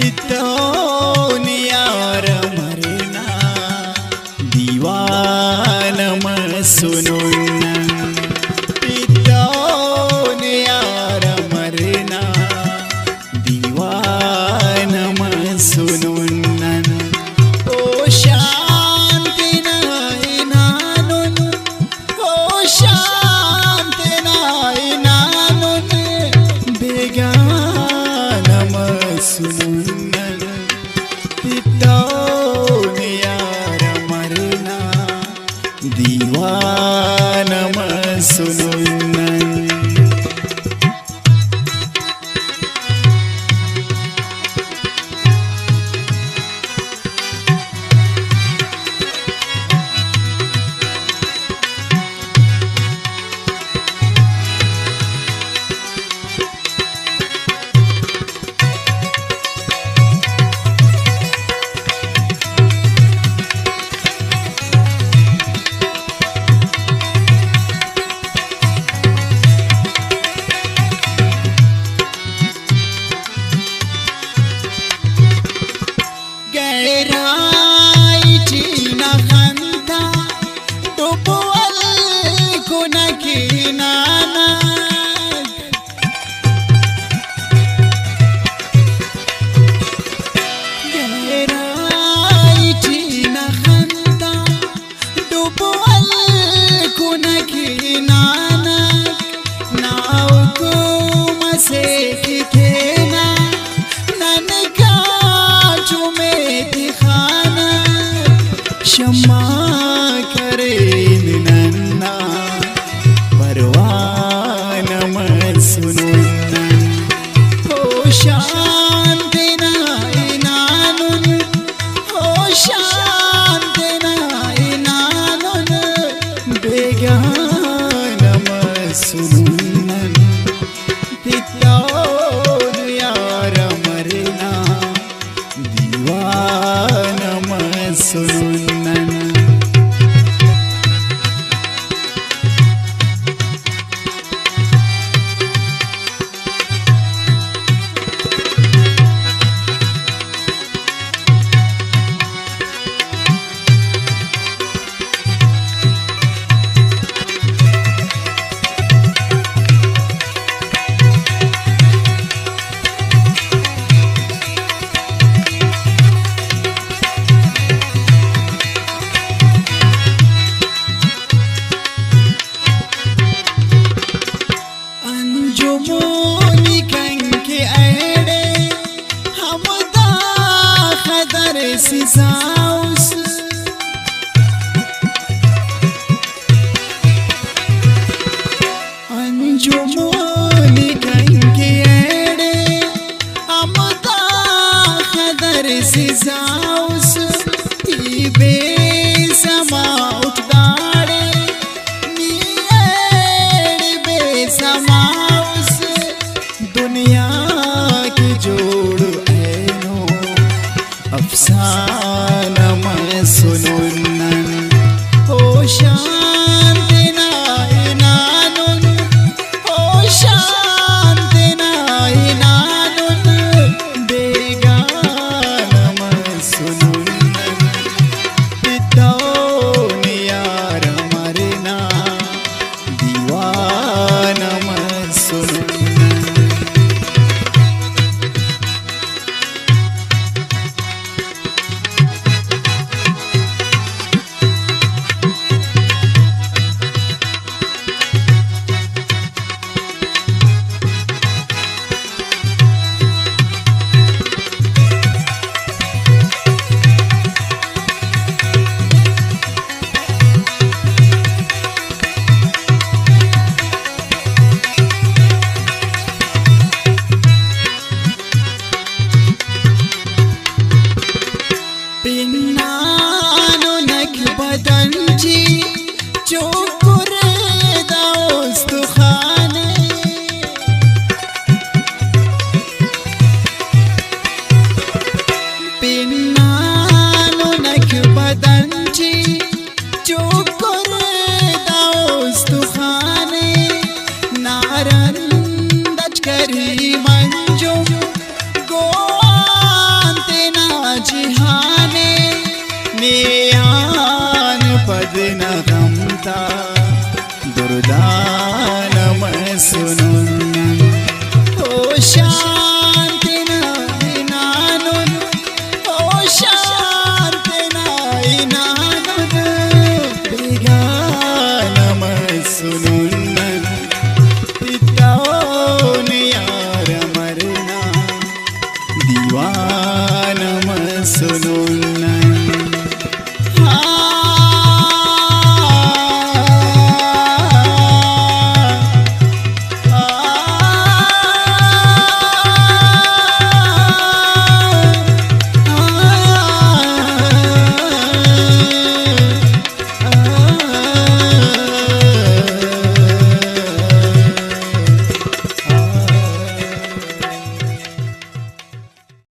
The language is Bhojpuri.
तितौन यार मरना दीवानम सुनुन्नन तितौन यार मरना दीवानम सुनुन्नन ओ शांति नाई नानुन ओ शांति नाई नानुन बेगानम सुनुन्नन तितौन यार मरना दीवानम सुनुन्नन। क्षमा करे नन्ना परवानम सुनुन्नन ओ शांति नाई नानुन ओ शांति नाई नानुन बेगानम सुनुन्नन तितौन यार मरना दीवानम सुनुन्नन। अंजुमोनी कंके एड़े अमदा खदर सिजाउस इबे समा उठदाड़े नी एड़े बे समाउस दुनिया की जोड़ ऐनो अफसानम جانم سنون او شان